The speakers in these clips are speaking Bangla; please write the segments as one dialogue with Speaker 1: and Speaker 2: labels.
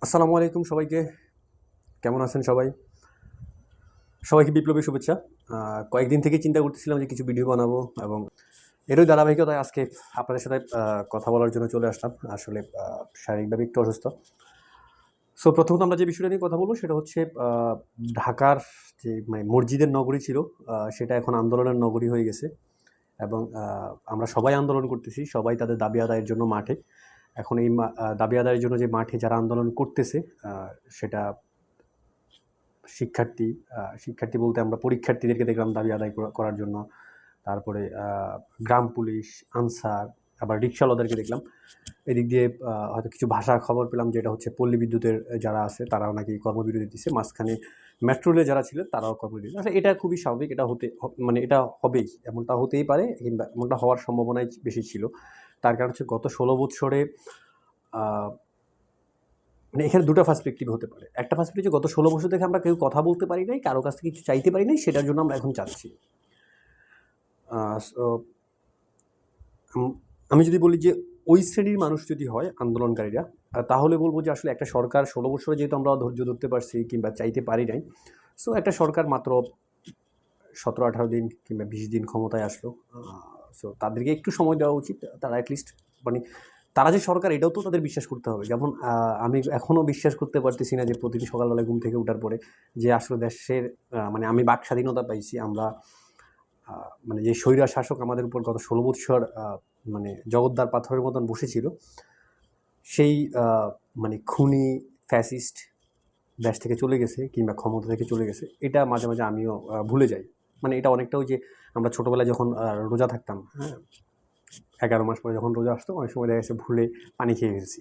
Speaker 1: আসসালামু আলাইকুম সবাইকে। কেমন আছেন সবাই? সবাইকে বিপ্লবী শুভেচ্ছা। কয়েকদিন থেকেই চিন্তা করতেছিলাম যে কিছু ভিডিও বানাবো এবং এরই ধারাবাহিকতায় আজকে আপনাদের সাথে কথা বলার জন্য চলে আসলাম। আসলে শারীরিকভাবে একটু অসুস্থ। সো প্রথমত আমরা যে বিষয়টা নিয়ে কথা বলবো সেটা হচ্ছে ঢাকার যে মসজিদের নগরী ছিল সেটা এখন আন্দোলনের নগরী হয়ে গেছে এবং আমরা সবাই আন্দোলন করতেছি। সবাই তাদের দাবি আদায়ের জন্য মাঠে। এখন এই দাবি আদায়ের জন্য যে মাঠে যারা আন্দোলন করতেছে সেটা শিক্ষার্থী শিক্ষার্থী বলতে আমরা পরীক্ষার্থীদেরকে দেখলাম দাবি আদায় করার জন্য। তারপরে গ্রাম পুলিশ, আনসার, আবার রিকশাওয়ালাদেরকে দেখলাম। এদিক দিয়ে হয়তো কিছু ভাষার খবর পেলাম যেটা হচ্ছে পল্লী বিদ্যুতের যারা আছে তারাও নাকি কর্মবিরতি দিচ্ছে। মাঝখানে মেট্রো রেলে যারা ছিলেন তারাও কর্মবিরতি। আসলে এটা খুবই স্বাভাবিক। এটা মানে এটা হবেই। এমনটা হতেই পারে কিংবা এমনটা হওয়ার সম্ভাবনাই বেশি ছিল। তার কারণ হচ্ছে গত ১৬ বৎসরে মানে এখানে দুটো পার্সপেক্টিভ হতে পারে। একটা পার্সপেক্টিভ গত ১৬ বছর থেকে আমরা কেউ কথা বলতে পারি নাই, কারো কাছ থেকে কিছু চাইতে পারি নাই, সেটার জন্য আমরা এখন চাচ্ছি। সো আমি যদি বলি যে ওই শ্রেণীর মানুষ যদি হয় আন্দোলনকারীরা, তাহলে বলব যে আসলে একটা সরকার ১৬ বছরে যেহেতু আমরা ধৈর্য ধরতে পারছি কিংবা চাইতে পারি নাই, সো একটা সরকার মাত্র ১৭-১৮ দিন কিংবা ২০ দিন ক্ষমতায় আসলো। সো তাদেরকে একটু সময় দেওয়া উচিত। তারা অ্যাটলিস্ট মানে তারা যে সরকার এটাও তো তাদের বিশ্বাস করতে হবে। যেমন আমি এখনও বিশ্বাস করতে পারতেছি না যে প্রতিদিন সকালবেলায় ঘুম থেকে ওঠার পরে যে আসলে দেশের মানে আমি বাক স্বাধীনতা পাইছি। আমরা মানে যে স্বৈরা শাসক আমাদের উপর গত ১৬ বৎসর মানে জগদ্দার পাথরের মতন বসেছিল, সেই মানে খুনি ফ্যাসিস্ট দেশ থেকে চলে গেছে কিংবা ক্ষমতা থেকে চলে গেছে। এটা মাঝে, মাঝে আমিও ভুলে যাই। মানে এটা অনেকটা ওই যে আমরা ছোটোবেলায় যখন রোজা থাকতাম, হ্যাঁ? ১১ মাস পরে যখন রোজা আসতো অনেক সময় দেখা গেছে ভুলে পানি খেয়ে ফেলছি।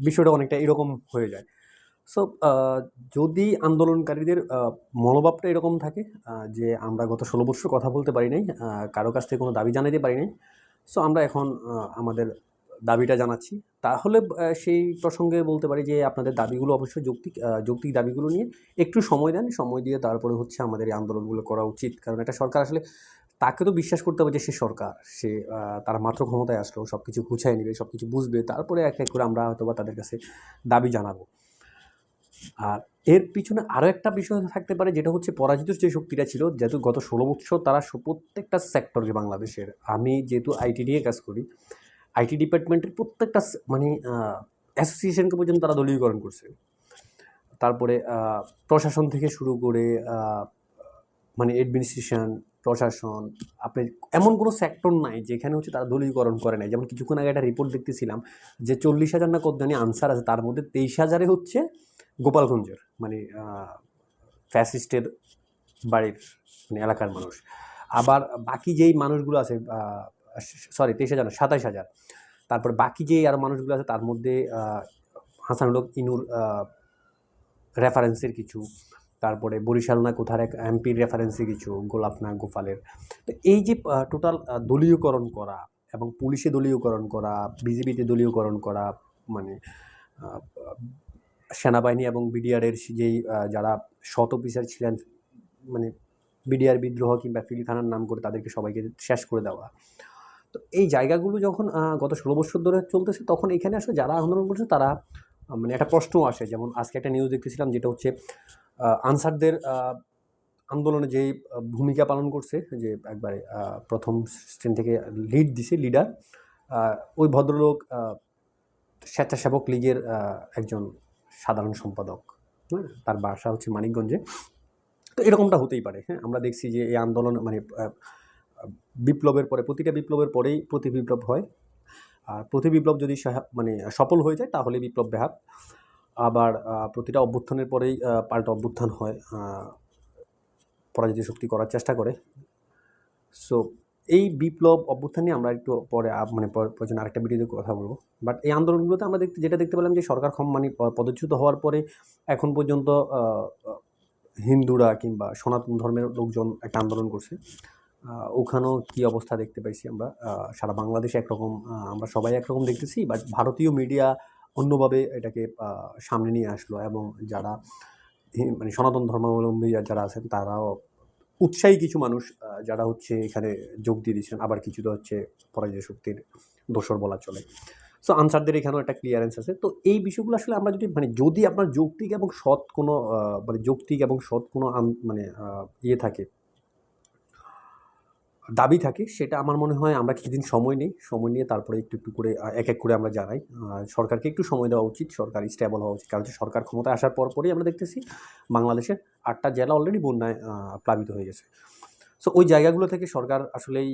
Speaker 1: বিষয়টা অনেকটা এরকম হয়ে যায়। সো যদি আন্দোলনকারীদের মনোভাবটা এরকম থাকে যে আমরা গত ১৬ বৎসর কথা বলতে পারি নাই, কারো কাছ থেকে কোনো দাবি জানাতে পারি নাই। সো আমরা এখন আমাদের দাবিটা জানাচ্ছি। তাহলে সেই প্রসঙ্গে বলতে পারি যে আপনাদের দাবিগুলো অবশ্যই যৌক্তিক। যৌক্তিক দাবিগুলো নিয়ে একটু সময় দেন। সময় দিয়ে তারপরে হচ্ছে আমাদের এই আন্দোলনগুলো করা উচিত। কারণ একটা সরকার আসলে তাকে তো বিশ্বাস করতে হবে যে সে সরকার। সে তারা মাত্র ক্ষমতায় আসলো, সবকিছু গুছায় নিবে, সবকিছু বুঝবে। তারপরে এক, এক করে আমরা হয়তোবা তাদের কাছে দাবি জানাবো। আর এর পিছনে আরও একটা বিষয় থাকতে পারে যেটা হচ্ছে পরাজিত যে শক্তিটা ছিল, যেহেতু গত ১৬ বৎসর তারা প্রত্যেকটা সেক্টরে বাংলাদেশের, আমি যেহেতু আইটি নিয়ে কাজ করি, আইটি ডিপার্টমেন্টের প্রত্যেকটা মানে অ্যাসোসিয়েশনকে পর্যন্ত তারা দলীয়করণ করছে। তারপরে প্রশাসন থেকে শুরু করে মানে অ্যাডমিনিস্ট্রেশন, প্রশাসন, আপনি এমন কোনো সেক্টর নাই যেখানে হচ্ছে তারা দলীয়করণ করে নাই। যেমন কিছুক্ষণ আগে একটা রিপোর্ট দেখতেছিলাম যে ৪০,০০০ না কত জানি আনসার আছে, তার মধ্যে ২৩,০০০ হচ্ছে গোপালগঞ্জের মানে ফ্যাসিস্টের বাড়ির মানে এলাকার মানুষ। আবার বাকি যেই মানুষগুলো আছে সরি ২৩,০০০ না ২৭,০০০। তারপর বাকি যেই আরও মানুষগুলো আছে তার মধ্যে হাসানুল হক ইনুর রেফারেন্সের কিছু, তারপরে বরিশাল না কোথার এক এমপির রেফারেন্সে কিছু, গোলাপ না গোপালের। তো এই যে টোটাল দলীয়করণ করা এবং পুলিশে দলীয়করণ করা, বিজেপিতে দলীয়করণ করা, মানে সেনাবাহিনী এবং বিডিআরের যেই যারা সৎ অফিসার ছিলেন, মানে বিডিআর বিদ্রোহ কিংবা পিলখানার নাম করে তাদেরকে সবাইকে শেষ করে দেওয়া। তো এই জায়গাগুলো যখন গত ১৬ বছর ধরে চলতেছে, তখন এখানে আসলে যারা আন্দোলন করছে তারা মানে একটা প্রশ্ন আসে। যেমন আজকে একটা নিউজ দেখতেছিলাম যেটা হচ্ছে আনসারদের আন্দোলনে যেই ভূমিকা পালন করছে, যে একবারে প্রথম শ্রেণী থেকে লিড দিছে লিডার, ওই ভদ্রলোক স্বেচ্ছাসেবক লীগের একজন সাধারণ সম্পাদক। হ্যাঁ? তার বাসা হচ্ছে মানিকগঞ্জে। তো এরকমটা হতেই পারে। হ্যাঁ? আমরা দেখছি যে এই আন্দোলন মানে বিপ্লবের পরে, প্রতিটা বিপ্লবের পরেই প্রতি বিপ্লব হয়। আর প্রতি বিপ্লব যদি মানে সফল হয়ে যায় তাহলে বিপ্লব ব্যাহত। আবার প্রতিটা অভ্যুত্থানের পরেই পাল্টা অভ্যুত্থান হয়। পরাজিত শক্তি করার চেষ্টা করে। সো এই বিপ্লব অভ্যুত্থান নিয়ে আমরা একটু পরে মানে প্রয়োজনে আরেকটা ভিডিওতে কথা বলবো। বাট এই আন্দোলনগুলোতে আমরা যেটা দেখতে পেলাম যে সরকার মানে পদচ্যুত হওয়ার পরে এখন পর্যন্ত হিন্দুরা কিংবা সনাতন ধর্মের লোকজন একটা আন্দোলন করছে। ওখানেও কী অবস্থা দেখতে পাইছি আমরা। সারা বাংলাদেশে একরকম, আমরা সবাই একরকম দেখতেছি, বাট ভারতীয় মিডিয়া অন্যভাবে এটাকে সামনে নিয়ে আসলো এবং যারা মানে সনাতন ধর্মাবলম্বী যারা আছেন তারাও উৎসাহী কিছু মানুষ যারা হচ্ছে এখানে যোগ দিয়ে দিচ্ছেন, আবার কিছু তো হচ্ছে পরাজিত শক্তির দোসর বলা চলে। সো আনসারদের এখানেও একটা ক্লিয়ারেন্স আছে। তো এই বিষয়গুলো আসলে আমরা যদি আপনার যৌক্তিক এবং সৎ কোনো যৌক্তিক এবং সৎ কোনো ইয়ে থাকে, দাবি থাকে, সেটা আমার মনে হয় আমরা কিছুদিন সময় নিই। সময় নিয়ে তারপরে একটু করে এক এক করে আমরা জানাই। সরকারকে একটু সময় দেওয়া উচিত। সরকার স্টেবল হওয়া উচিত। কারণ হচ্ছে সরকার ক্ষমতায় আসার পরই আমরা দেখতেছি বাংলাদেশের ৮ টা জেলা অলরেডি বন্যায় প্লাবিত হয়ে গেছে। সো ওই জায়গাগুলো থেকে সরকার আসলেই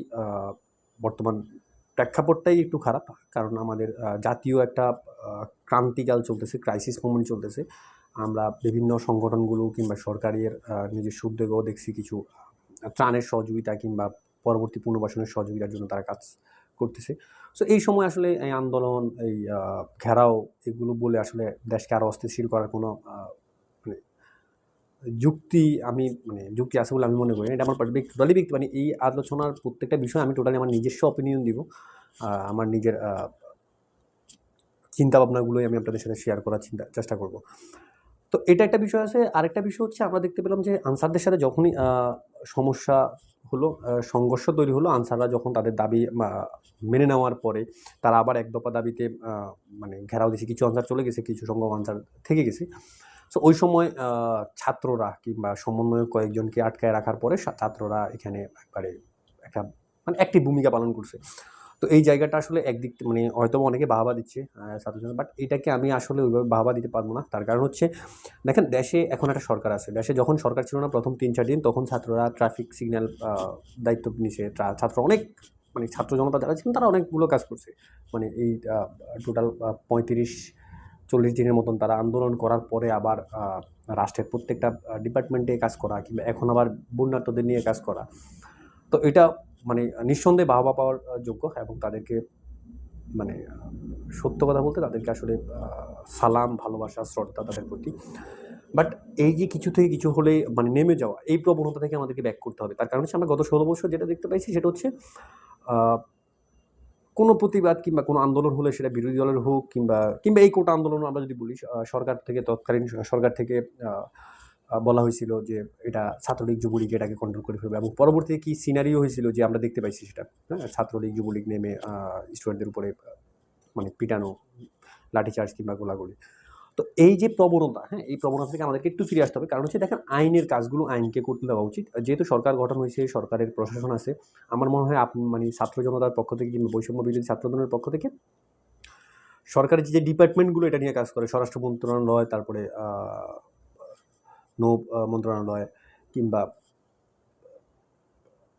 Speaker 1: বর্তমান প্রেক্ষাপটটাই একটু খারাপ। কারণ আমাদের জাতীয় একটা ক্রান্তিকাল চলতেছে, ক্রাইসিস মোমেন্ট চলতেছে। আমরা বিভিন্ন সংগঠনগুলো কিংবা সরকারের নিজস্ব উদ্যোগেও দেখছি কিছু ত্রাণের সহযোগিতা কিংবা পরবর্তী পুনর্বাসনের সহযোগিতার জন্য তারা কাজ করতেছে। সো এই সময় আসলে এই আন্দোলন, এই ঘেরাও এগুলো বলে আসলে দেশকে আরও অস্থিতিশীল করার কোনো মানে যুক্তি আছে বলে আমি মনে করি। এটা আমার টোটালি ব্যক্তি এই আলোচনার প্রত্যেকটা বিষয় আমি টোটালি আমার নিজস্ব অপিনিয়ন দিব। আমার নিজের চিন্তাভাবনাগুলোই আমি আপনাদের সাথে শেয়ার করার চেষ্টা করব। তো এটা একটা বিষয় আছে। আরেকটা বিষয় হচ্ছে আমরা দেখতে পেলাম যে আনসারদের সাথে যখনই সমস্যা হলো, সংঘর্ষ তৈরি হলো, আনসাররা যখন তাদের দাবি মেনে নেওয়ার পরে তারা আবার এক দফা দাবিতে ঘেরাও দিয়েছে। কিছু আনসার চলে গেছে, কিছু সংখ্যক আনসার থেকে গেছে। সো ওই সময় ছাত্ররা কিংবা সমন্বয়ক কয়েকজনকে আটকায় রাখার পরে ছাত্ররা এখানে একবারে একটা অ্যাক্টিভ ভূমিকা পালন করছে। তো এই জায়গাটা আসলে একদিক হয়তোবা অনেকে বাহবা দিচ্ছে ছাত্রজনতা, বাট এটাকে আমি আসলে ওইভাবে বাহবা দিতে পারবো না। তার কারণ হচ্ছে দেখেন, দেশে এখন একটা সরকার আছে। দেশে যখন সরকার ছিল না প্রথম ৩-৪ দিন, তখন ছাত্ররা ট্রাফিক সিগন্যাল দায়িত্ব নিছে। ছাত্র অনেক ছাত্র জনতা যারা ছিলেন তারা অনেকগুলো কাজ করছে। এই টোটাল ৩৫-৪০ দিনের মতন তারা আন্দোলন করার পরে আবার রাষ্ট্রের প্রত্যেকটা ডিপার্টমেন্টে কাজ করা কিংবা এখন আবার বন্যার্তদের নিয়ে কাজ করা। তো এটা নিঃসন্দেহে বাহবা পাওয়ার যোগ্য এবং তাদেরকে সত্য কথা বলতে তাদেরকে আসলে সালাম, ভালোবাসা, শ্রদ্ধা তাদের প্রতি। বাট এই যে কিছু থেকে কিছু হলে নেমে যাওয়া, এই প্রবণতা থেকে আমাদেরকে ব্যাক করতে হবে। তার কারণ হচ্ছে আমরা গত ১৬ বছর যেটা দেখতে পাইছি সেটা হচ্ছে কোনো প্রতিবাদ কিংবা কোনো আন্দোলন হলে সেটা বিরোধী দলের হোক কিংবা এই কোটা আন্দোলন আমরা যদি বলি, সরকার থেকে তৎকালীন সরকার থেকে বলা হয়েছিল যে এটা ছাত্রলীগ যুবলীগ এটাকে কন্ট্রোল করে ফেলবে এবং পরবর্তীতে কি সিনারিও হয়েছিল যে আমরা দেখতে পাইছি সেটা। হ্যাঁ, ছাত্রলীগ যুবলীগ নেমে স্টুডেন্টদের উপরে পিটানো, লাঠিচার্জ কিংবা গোলাগুলি। তো এই যে প্রবণতা, হ্যাঁ, এই প্রবণতা থেকে আমাদেরকে একটু ফিরে আসতে হবে। কারণ হচ্ছে দেখেন, আইনের কাজগুলো আইনকে করতে দেওয়া উচিত। যেহেতু সরকার গঠন হয়েছে, সরকারের প্রশাসন আছে, আমার মনে হয় ছাত্র জনতার পক্ষ থেকে কিংবা বৈষম্য বিরোধী ছাত্র আন্দোলনের পক্ষ থেকে সরকারের যে ডিপার্টমেন্টগুলো এটা নিয়ে কাজ করে, স্বরাষ্ট্র মন্ত্রণালয়, তারপরে নৌ মন্ত্রণালয় কিংবা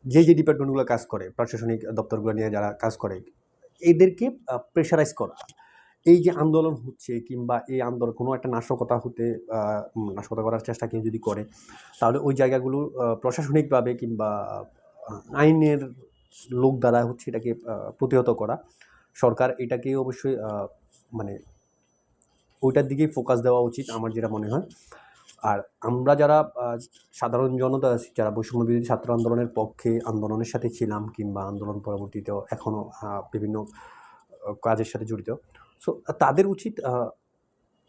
Speaker 1: যে ডিপার্টমেন্টগুলো কাজ করে, প্রশাসনিক দপ্তরগুলো নিয়ে যারা কাজ করে, এদেরকে প্রেশারাইজ করা। এই যে আন্দোলন হচ্ছে কিংবা এই আন্দোলন কোনো একটা নাশকতা করার চেষ্টা কেউ যদি করে, তাহলে ওই জায়গাগুলো প্রশাসনিকভাবে কিংবা আইনের লোক দ্বারা হচ্ছে এটাকে প্রতিহত করা। সরকার এটাকে অবশ্যই ওইটার দিকেই ফোকাস দেওয়া উচিত আমার যেটা মনে হয়। আর আমরা যারা সাধারণ জনতা আছি, যারা বৈষম্য বিরোধী ছাত্র আন্দোলনের পক্ষে আন্দোলনের সাথে ছিলাম কিংবা আন্দোলন পরবর্তীতেও এখনও বিভিন্ন কাজের সাথে জড়িত, সো তাদের উচিত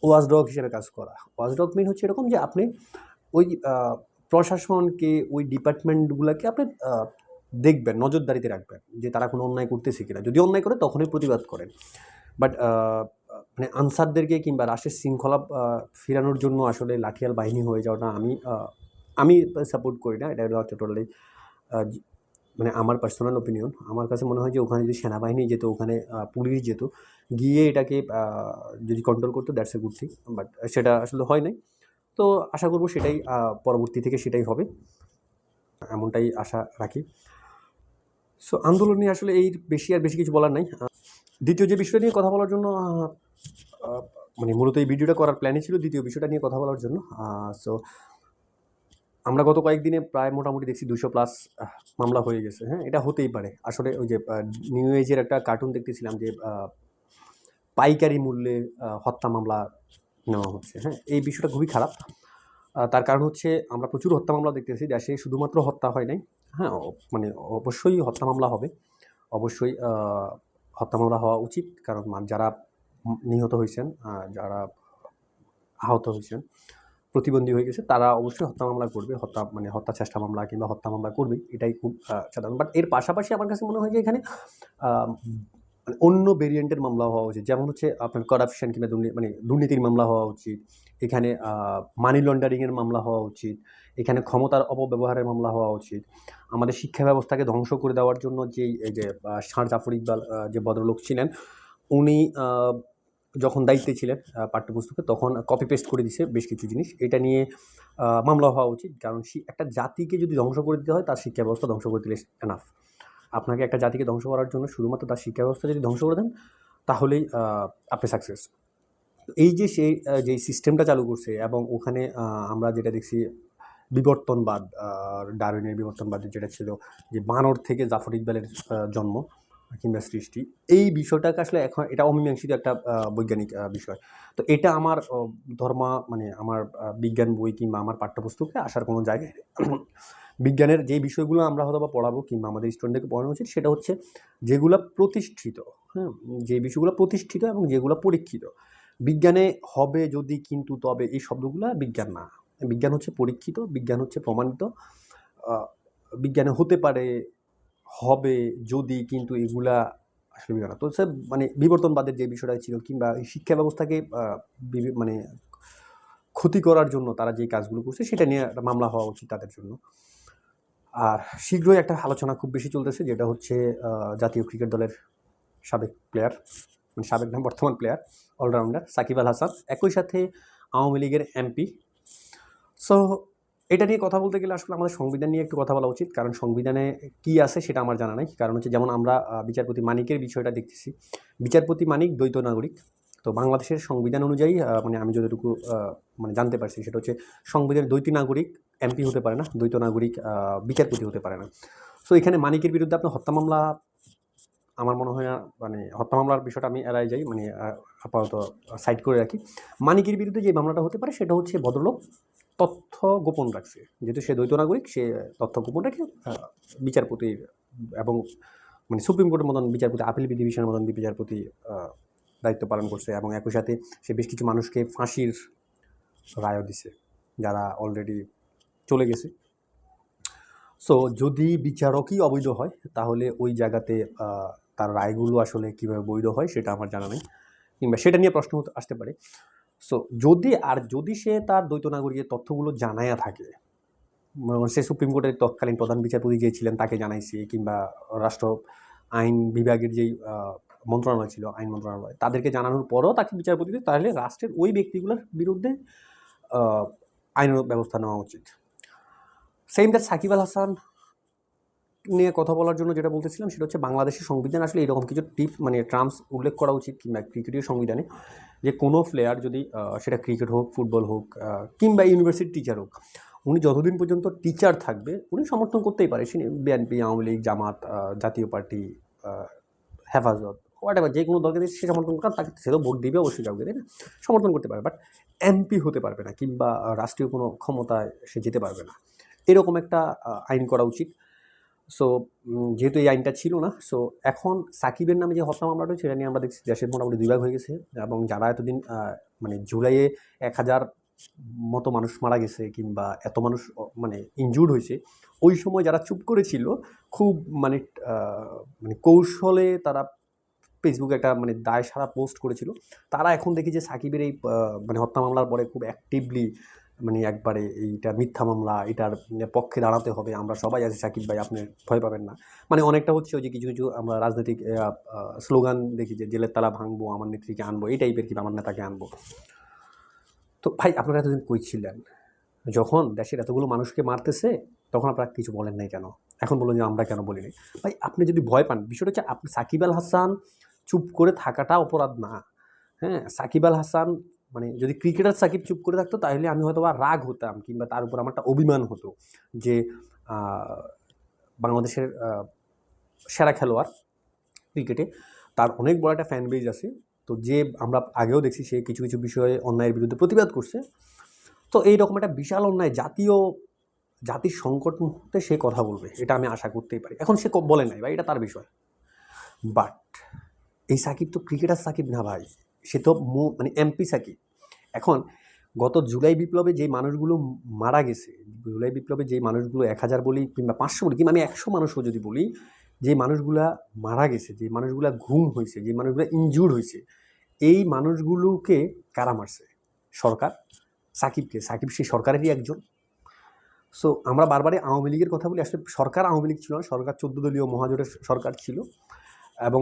Speaker 1: ওয়াচডগ হিসেবে কাজ করা। ওয়াচডগ মিন হচ্ছে এরকম যে আপনি ওই প্রশাসনকে, ওই ডিপার্টমেন্টগুলোকে আপনি দেখবেন, নজরদারিতে রাখবেন যে তারা কোনো অন্যায় করতেছে কিনা। যদি অন্যায় করে তখনই প্রতিবাদ করেন। বাট আনসারদেরকে কিংবা রাষ্ট্রের শৃঙ্খলা ফিরানোর জন্য আসলে লাঠিয়াল বাহিনী হয়ে যাওয়াটা আমি সাপোর্ট করি না। এটা হলো টোটালি আমার পার্সোনাল ওপিনিয়ন। আমার কাছে মনে হয় যে ওখানে যদি সেনাবাহিনী যেত, ওখানে পুলিশ যেত, গিয়ে এটাকে যদি কন্ট্রোল করতো, that's a good thing. But সেটা আসলে হয় নাই। তো আশা করব সেটাই পরবর্তী থেকে সেটাই হবে, এমনটাই আশা রাখি। সো আন্দোলন নিয়ে আসলে বেশি কিছু বলার নাই। দ্বিতীয় যে বিষয়টা নিয়ে কথা বলার জন্য মূলত এই ভিডিওটা করার প্ল্যানই ছিল দ্বিতীয় বিষয়টা নিয়ে কথা বলার জন্য। সো আমরা গত কয়েকদিনে প্রায় মোটামুটি দেখছি 200+ মামলা হয়ে গেছে। হ্যাঁ, এটা হতেই পারে। আসলে ওই যে নিউ এজের একটা কার্টুন দেখতেছিলাম যে পাইকারি মূল্যে হত্যা মামলা নেওয়া হচ্ছে। হ্যাঁ, এই বিষয়টা খুবই খারাপ। তার কারণ হচ্ছে আমরা প্রচুর হত্যা মামলা দেখতেছি দেশে। শুধুমাত্র হত্যা হয় নাই, হ্যাঁ, অবশ্যই হত্যা মামলা হবে, অবশ্যই হত্যা মামলা হওয়া উচিত। কারণ যারা নিহত হয়েছেন, যারা আহত হয়েছেন, প্রতিবন্ধী হয়ে গেছে, তারা অবশ্যই হত্যা মামলা করবে। হত্যা চেষ্টা মামলা কিংবা হত্যা মামলা করবে, এটাই খুব সাধারণ। বাট এর পাশাপাশি আমার কাছে মনে হয় যে এখানে মানে অন্য ভেরিয়েন্টের মামলা হওয়া উচিত, যেমন হচ্ছে আপনার করাপশন কিংবা দুর্নীতির মামলা হওয়া উচিত, এখানে মানি লন্ডারিংয়ের মামলা হওয়া উচিত, এখানে ক্ষমতার অপব্যবহারের মামলা হওয়া উচিত। আমাদের শিক্ষা ব্যবস্থাকে ধ্বংস করে দেওয়ার জন্য এই যে ষাঁড় জাফর ইকবাল যে ভদ্রলোক ছিলেন, উনি যখন দায়িত্বে ছিলেন পাঠ্যপুস্তকে, তখন কপি পেস্ট করে দিছে বেশ কিছু জিনিস। এটা নিয়ে মামলা হওয়া উচিত, কারণ একটা জাতিকে যদি ধ্বংস করে দিতে হয় তার শিক্ষা ব্যবস্থা ধ্বংস করে দিলে এনাফ। আপনাকে একটা জাতিকে ধ্বংস করার জন্য শুধুমাত্র তার শিক্ষা ব্যবস্থা যদি ধ্বংস করে দেন, তাহলেই আপনি সাকসেস। এই যে সেই যেই সিস্টেমটা চালু করছে, এবং ওখানে আমরা যেটা দেখছি বিবর্তনবাদ, ডারউইনের বিবর্তনবাদের যেটা ছিল যে বানর থেকে জাফর ইকবালের জন্ম কিংবা সৃষ্টি, এই বিষয়টাকে আসলে এখন এটা অমীমাংসিত একটা বৈজ্ঞানিক বিষয়। তো এটা আমার আমার বিজ্ঞান বই কিংবা আমার পাঠ্যপুস্তকে আসার কোনো জায়গায় নেই। বিজ্ঞানের যে বিষয়গুলো আমরা হয়তো বা পড়াবো কিংবা আমাদের স্টুডেন্টদেরকে পড়ানো উচিত, সেটা হচ্ছে যেগুলো প্রতিষ্ঠিত, হ্যাঁ, যে বিষয়গুলো প্রতিষ্ঠিত এবং যেগুলো পরীক্ষিত। বিজ্ঞানে হবে যদি কিন্তু তবে এই শব্দগুলো বিজ্ঞান না। বিজ্ঞান হচ্ছে পরীক্ষিত, বিজ্ঞান হচ্ছে প্রমাণিত। বিজ্ঞানে হতে পারে, হবে যদি, কিন্তু এগুলা আসলে বিজ্ঞান না। তো স্যার বিবর্তনবাদের যে বিষয়টা ছিল কিংবা শিক্ষা ব্যবস্থাকে ক্ষতি করার জন্য তারা যে কাজগুলো করছে, সেটা নিয়ে একটা মামলা হওয়া উচিত তাদের জন্য। আর শীঘ্রই একটা আলোচনা খুব বেশি চলতেছে, যেটা হচ্ছে জাতীয় ক্রিকেট দলের সাবেক প্লেয়ার, সাবেক না বর্তমান প্লেয়ার, অলরাউন্ডার সাকিব আল হাসান, একই সাথে আওয়ামী লীগের এমপি। সো এটা নিয়ে কথা বলতে গেলে আসলে আমাদের সংবিধান নিয়ে একটু কথা বলা উচিত, কারণ সংবিধানে কি আছে সেটা আমার জানা নাই। কারণ হচ্ছে যেমন আমরা বিচারপতি মানিকের বিষয়টা দেখতেছি, বিচারপতি মানিক দ্বৈত নাগরিক। তো বাংলাদেশের সংবিধান অনুযায়ী আমি যতটুকু জানতে পারছি, সেটা হচ্ছে সংবিধানের দ্বৈত নাগরিক এমপি হতে পারে না, দ্বৈত নাগরিক বিচারপতি হতে পারে না। সো এখানে মানিকের বিরুদ্ধে আপনার হত্যা মামলা, আমার মনে হয় হত্যা মামলার বিষয়টা আমি এড়াই যাই, আপাতত সাইড করে রাখি। মানিকের বিরুদ্ধে যে মামলাটা হতে পারে সেটা হচ্ছে ভদ্রলোক তথ্য গোপন রাখছে, যেহেতু সে দ্বৈত নাগরিক, সে তথ্য গোপন রেখে বিচারপতির এবং সুপ্রিম কোর্টের মতন বিচারপতি, আপিল ডিভিশনের মতন বিচারপতি দায়িত্ব পালন করছে, এবং একই সাথে সে বেশ কিছু মানুষকে ফাঁসির রায়ও দিছে যারা অলরেডি চলে গেছে। সো যদি বিচারকই অবৈধ হয়, তাহলে ওই জায়গাতে তার রায়গুলো আসলে কীভাবে বৈধ হয় সেটা আমার জানা নেই, কিংবা সেটা নিয়ে প্রশ্ন আসতে পারে। সো যদি সে তার দ্বৈত নাগরিকের তথ্যগুলো জানায়া থাকে, সে সুপ্রিম কোর্টের তৎকালীন প্রধান বিচারপতি যে ছিলেন তাকে জানাইছে, কিংবা রাষ্ট্র আইন বিভাগের যেই মন্ত্রণালয় ছিল, আইন মন্ত্রণালয়, তাদেরকে জানানোর পরও তাকে বিচারপতি দিতে, তাহলে রাষ্ট্রের ওই ব্যক্তিগুলোর বিরুদ্ধে আইন ব্যবস্থা নেওয়া উচিত। সেম দ্যাট সাকিব আল হাসান নিয়ে কথা বলার জন্য যেটা বলতেছিলাম, সেটা হচ্ছে বাংলাদেশের সংবিধান আসলে এরকম কিছু টার্মস উল্লেখ করা উচিত, কিংবা ক্রিকেটের সংবিধানে, যে কোনো প্লেয়ার যদি সেটা ক্রিকেট হোক, ফুটবল হোক, কিংবা ইউনিভার্সিটির টিচার হোক, উনি যতদিন পর্যন্ত টিচার থাকবে উনি সমর্থন করতেই পারে। সে বিএনপি, আওয়ামী লীগ, জামাত, জাতীয় পার্টি, হেফাজত, হোয়াটএভার, যে কোনো দলকে সে সমর্থন করে, তাকে সে তো ভোট দিবে অবশ্যই, কাউকে, তাই না, সমর্থন করতে পারে, বাট এমপি হতে পারবে না, কিংবা রাষ্ট্রীয় কোনো ক্ষমতায় সে যেতে পারবে না। এরকম একটা আইন করা উচিত। সো যেহেতু এই আইনটা ছিল না, সো এখন সাকিবের নামে যে হত্যা মামলাটা, সেটা নিয়ে আমরা দেখছি দেশের মোটামুটি 2 ভাগ হয়ে গেছে, এবং যারা এতদিন জুলাইয়ে 1000 মতো মানুষ মারা গেছে, কিংবা এত মানুষ ইনজুর্ড হয়েছে, ওই সময় যারা চুপ করেছিল, খুব কৌশলে তারা ফেসবুকে একটা দায় সারা পোস্ট করেছিল, তারা এখন দেখি যে সাকিবের এই হত্যা মামলার পরে খুব অ্যাক্টিভলি একবারে এইটা মিথ্যা মামলা, এটার পক্ষে দাঁড়াতে হবে, আমরা সবাই আছি সাকিব ভাই, আপনি ভয় পাবেন না। অনেকটা হচ্ছে ওই যে কিছু কিছু আমরা রাজনৈতিক স্লোগান দেখি যে জেলের তালা ভাঙবো, আমার নেত্রীকে আনবো, এই টাইপের, কিংবা আমার নেতাকে আনবো। তো ভাই, আপনারা এতদিন কই ছিলেন? যখন দেশের এতগুলো মানুষকে মারতেছে, তখন আপনারা কিছু বলেন নাই কেন? এখন বলুন যে আমরা কেন বলিনি। ভাই, আপনি যদি ভয় পান, বিষয়টা হচ্ছে আপনি সাকিব আল হাসান চুপ করে থাকাটা অপরাধ না। হ্যাঁ, সাকিব আল হাসান যদি ক্রিকেটার সাকিব চুপ করে থাকতো, তাহলে আমি হয়তো বা রাগ হতাম, কিংবা তার উপর আমার একটা অভিমান হতো যে বাংলাদেশের সেরা খেলোয়াড় ক্রিকেটে, তার অনেক বড় একটা ফ্যান বেজ আছে। তো যে আমরা আগেও দেখছি, সে কিছু কিছু বিষয়ে অন্যায়ের বিরুদ্ধে প্রতিবাদ করছে। তো এইরকম একটা বিশাল অন্যায়, জাতির সংকট মুহূর্তে সে কথা বলবে, এটা আমি আশা করতেই পারি। এখন সে বলে নাই ভাই, এটা তার বিষয়। বাট এই সাকিব তো ক্রিকেটার সাকিব না ভাই, সে তো এমপি সাকিব। এখন গত জুলাই বিপ্লবে যে মানুষগুলো মারা গেছে, জুলাই বিপ্লবে যে মানুষগুলো 1000 বলি, কিংবা 500 বলি, কিংবা আমি 100 মানুষও যদি বলি, যে মানুষগুলা মারা গেছে, যে মানুষগুলা গুম হয়েছে, যে মানুষগুলা ইনজুর্ড হয়েছে, এই মানুষগুলোকে কারা মারছে? সরকার। সাকিবকে, সাকিব সেই সরকারেরই একজন। সো আমরা বারবারই আওয়ামী লীগের কথা বলি, আসলে সরকার আওয়ামী লীগ ছিল না, সরকার 14 দলীয় মহাজোটের সরকার ছিল। এবং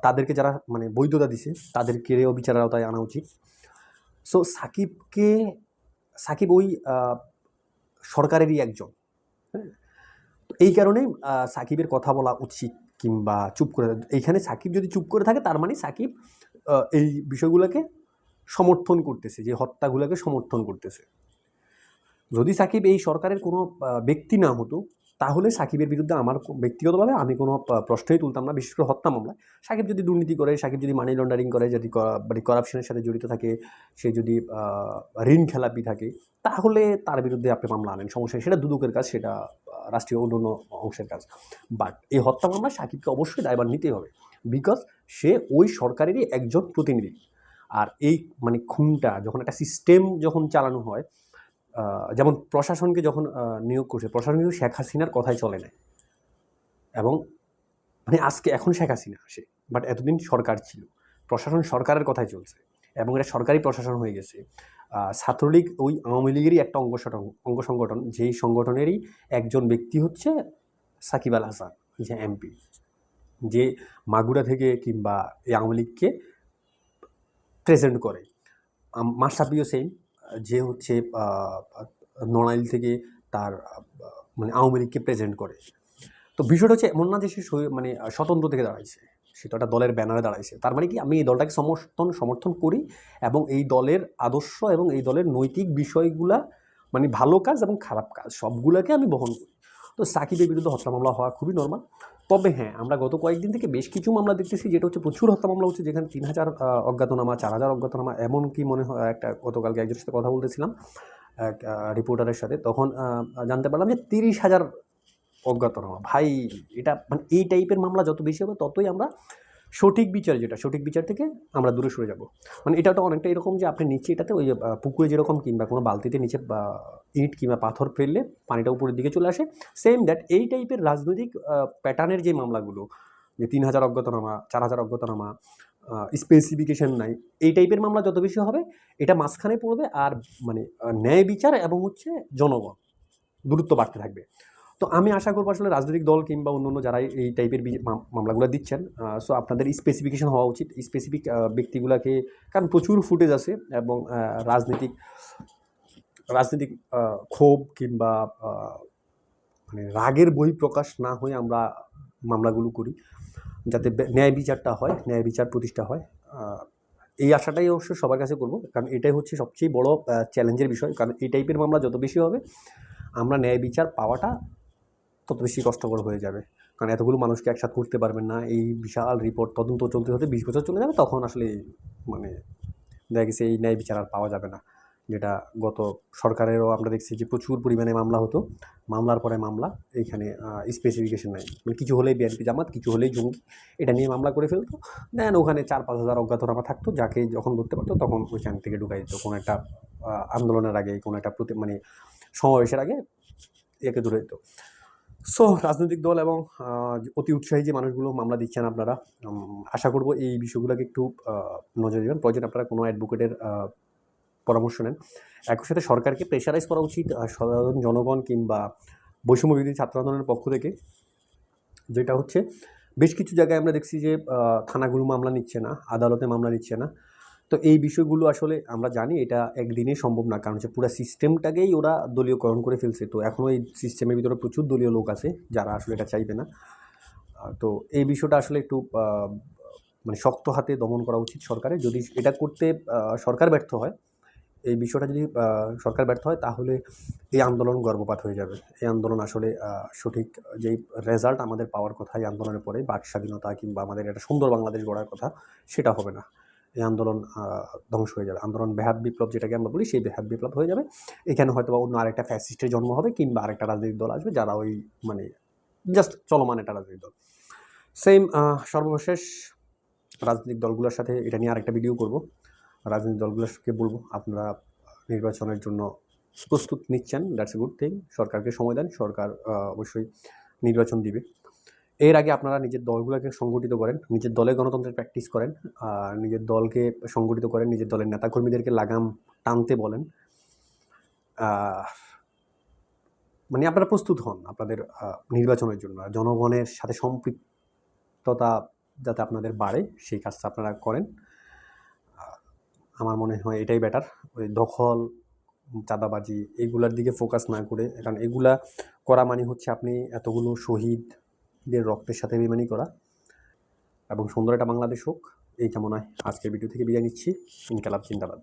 Speaker 1: তাদেরকে যারা মানে বৈধতা দিছে তাদেরকেও বিচারের আওতায় আনা উচিত। সো সাকিব ওই সরকারেরই একজন। হ্যাঁ, তো এই কারণেই সাকিবের কথা বলা উচিত, কিংবা চুপ করে, এইখানে সাকিব যদি চুপ করে থাকে তার মানে সাকিব এই বিষয়গুলোকে সমর্থন করতেছে, যে হত্যাগুলোকে সমর্থন করতেছে। যদি সাকিব এই সরকারের কোনো ব্যক্তি না হতো, তাহলে সাকিবের বিরুদ্ধে আমার ব্যক্তিগতভাবে আমি কোনো প্রশ্নই তুলতাম না, বিশেষ করে হত্যা মামলায়। সাকিব যদি দুর্নীতি করে, সাকিব যদি মানি লন্ডারিং করে, যদি মানে করাপশনের সাথে জড়িত থাকে, সে যদি ঋণ খেলাপি থাকে, তাহলে তার বিরুদ্ধে আপনি মামলা আনেন, সমস্যা নেই, সেটা দুদকের কাজ, সেটা রাষ্ট্রীয় অন্য অংশের কাজ। বাট এই হত্যা মামলায় সাকিবকে অবশ্যই দায়ভার নিতেই হবে, বিকজ সে ওই সরকারেরই একজন প্রতিনিধি। আর এই মানে খুনটা যখন একটা সিস্টেম যখন চালানো হয়, যেমন প্রশাসনকে যখন নিয়োগ করছে, প্রশাসন কিন্তু শেখ হাসিনার কথাই চলে না। এবং মানে এখন শেখ হাসিনা আসে, বাট এতদিন সরকার ছিল, প্রশাসন সরকারের কথাই চলছে, এবং এটা সরকারি প্রশাসন হয়ে গেছে। ছাত্রলীগ ওই আওয়ামী লীগেরই একটা অঙ্গ সংগঠন, যেই সংগঠনেরই একজন ব্যক্তি হচ্ছে সাকিব আল হাসান, যে এমপি, যে মাগুরা থেকে কিংবা এই আওয়ামী লীগকে প্রেজেন্ট করে। মাশরাফিও সেম, যে হচ্ছে নড়াইল থেকে তার মানে আওয়ামী লীগকে প্রেজেন্ট করে। তো বিষয়টা হচ্ছে এমন না যে সে মানে স্বতন্ত্র থেকে দাঁড়াইছে, সে তো একটা দলের ব্যানারে দাঁড়াইছে। তার মানে কি, আমি এই দলটাকে সমর্থন করি, এবং এই দলের আদর্শ এবং এই দলের নৈতিক বিষয়গুলা, মানে ভালো কাজ এবং খারাপ কাজ সবগুলোকে আমি বহন করি। তো সাকিবের বিরুদ্ধে হত্যা মামলা হওয়া খুবই নর্মাল। তবে হ্যাঁ, আমরা গত কয়েকদিন থেকে বেশ কিছু মামলা দেখতেছি, যেটা হচ্ছে প্রচুর হত্যা মামলা হচ্ছে, যেখানে 3000 অজ্ঞাতনামা, 4000 অজ্ঞাতনামা, এমনকি মনে হয় একটা গতকালকে একজনের সাথে কথা বলতেছিলাম, এক রিপোর্টারের সাথে, তখন জানতে পারলাম যে 30,000 অজ্ঞাতনামা। ভাই, এটা মানে এই টাইপের মামলা যত বেশি হবে, ততই আমরা সঠিক বিচার থেকে আমরা দূরে সরে যাব। মানে এটা তো অনেকটা এরকম যে আপনি নিচে এটাতে ওই পুকুরে যেরকম, কিংবা কোনো বালতিতে নিচে ইট কিংবা পাথর ফেললে পানিটা উপরের দিকে চলে আসে, সেম দ্যাট এই টাইপের রাজনৈতিক প্যাটার্নের যে মামলাগুলো, যে 3000 অজ্ঞাতনামা, 4000 অজ্ঞাতনামা, স্পেসিফিকেশন নাই, এই টাইপের মামলা যত বেশি হবে, এটা মাঝখানে পড়বে, আর মানে ন্যায় বিচার এবং হচ্ছে জনগণ দূরত্ব বাড়তে থাকবে। তো আমি আশা করবো আসলে রাজনৈতিক দল কিংবা অন্য যারা এই টাইপের মামলাগুলো দিচ্ছেন, সো আপনাদের স্পেসিফিকেশন হওয়া উচিত, স্পেসিফিক ব্যক্তিগুলোকে, কারণ প্রচুর ফুটেজ আছে, এবং রাজনৈতিক ক্ষোভ কিংবা মানে রাগের বহিঃপ্রকাশ না হয়ে আমরা মামলাগুলো করি, যাতে ন্যায় বিচারটা হয়, ন্যায় বিচার প্রতিষ্ঠা হয়। এই আশাটাই অবশ্য সবার কাছে করবো, কারণ এটাই হচ্ছে সবচেয়ে বড় চ্যালেঞ্জের বিষয়। কারণ এই টাইপের মামলা যত বেশি হবে, আমরা ন্যায় বিচার পাওয়াটা তত বেশি কষ্টকর হয়ে যাবে। কারণ এতগুলো মানুষকে একসাথে করতে পারবেন না, এই বিশাল রিপোর্ট তদন্ত চলতে হতে 20 বছর চলে যাবে, তখন আসলে মানে দেখা গেছে এই ন্যায় বিচার আর পাওয়া যাবে না। যেটা গত সরকারেরও আমরা দেখছি যে প্রচুর পরিমাণে মামলা হতো, মামলার পরে মামলা, এইখানে স্পেসিফিকেশন নাই, মানে কিছু হলেই বিএনপি জামাত, কিছু হলেই জঙ্গি, এটা নিয়ে মামলা করে ফেলতো। দেন ওখানে 4-5 হাজার অজ্ঞাতনামা থাকতো, যাকে যখন ধরতে পারতো তখন ওইখান থেকে ঢুকাই দিত, কোনো একটা আন্দোলনের আগে, কোনো একটা মানে সমাবেশের আগে একে ধরে দিত। সো রাজনৈতিক দল এবং অতি উৎসাহী যে মানুষগুলো মামলা দিচ্ছেন আপনারা, আশা করব এই বিষয়গুলোকে একটু নজর দেবেন। প্রয়োজন আপনারা কোনো অ্যাডভোকেটের পরামর্শ নেন। একই সাথে সরকারকে প্রেশারাইজ করা উচিত সাধারণ জনগণ কিংবা বৈষম্য বিরোধী ছাত্র আন্দোলনের পক্ষ থেকে, যেটা হচ্ছে বেশ কিছু জায়গায় আমরা দেখছি যে থানাগুলো মামলা নিচ্ছে না, আদালতে মামলা নিচ্ছে না। তো এই বিষয়গুলো আসলে আমরা জানি এটা একদিনে সম্ভব না, কারণ হচ্ছে পুরো সিস্টেমটাকেই ওরা দলীয়করণ করে ফেলছে। তো এখনও এই সিস্টেমের ভিতরে প্রচুর দলীয় লোক আছে যারা আসলে এটা চাইবে না। তো এই বিষয়টা আসলে একটু মানে শক্ত হাতে দমন করা উচিত সরকারের। যদি এটা করতে সরকার ব্যর্থ হয়, এই বিষয়টা যদি সরকার ব্যর্থ হয়, তাহলে এই আন্দোলন গর্ভপাত হয়ে যাবে। এই আন্দোলন আসলে সঠিক যেই রেজাল্ট আমাদের পাওয়ার কথা এই আন্দোলনের পরে, বাক স্বাধীনতা কিংবা আমাদের একটা সুন্দর বাংলাদেশ গড়ার কথা, সেটা হবে না। এই আন্দোলন ধ্বংস হয়ে যাবে। আন্দোলন বেহাত বিপ্লব যেটাকে আমরা বলি, সেই বেহাত বিপ্লব হয়ে যাবে। এখানে হয়তো বা অন্য আরেকটা ফ্যাসিস্টের জন্ম হবে, কিংবা আরেকটা রাজনৈতিক দল আসবে যারা ওই মানে জাস্ট চলমান একটা রাজনৈতিক দল। সেম সর্বশেষ রাজনৈতিক দলগুলোর সাথে এটা নিয়ে আরেকটা ভিডিও করব। রাজনৈতিক দলগুলোকে বলবো, আপনারা নির্বাচনের জন্য প্রস্তুত নিচ্ছেন, দ্যাটস এ গুড থিং। সরকারকে সময় দেন, সরকার অবশ্যই নির্বাচন দিবে। এর আগে আপনারা নিজের দলগুলোকে সংগঠিত করেন, নিজের দলে গণতন্ত্রের প্র্যাকটিস করেন, নিজের দলকে সংগঠিত করেন, নিজের দলের নেতাকর্মীদেরকে লাগাম টানতে বলেন। মানে আপনারা প্রস্তুত হন আপনাদের নির্বাচনের জন্য। জনগণের সাথে সম্পৃক্ততা যাতে আপনাদের বাড়ে, সেই কাজটা আপনারা করেন। আমার মনে হয় এটাই বেটার। ওই দখল, চাঁদাবাজি এগুলার দিকে ফোকাস না করে, কারণ এগুলা করা মানে হচ্ছে আপনি এতগুলো শহীদদের রক্তের সাথে বেইমানি করা। এবং সুন্দর একটা বাংলাদেশ হোক, এই কামনায় আজকের ভিডিও থেকে বিদায় নিচ্ছি। ইনকালাব জিন্দাবাদ।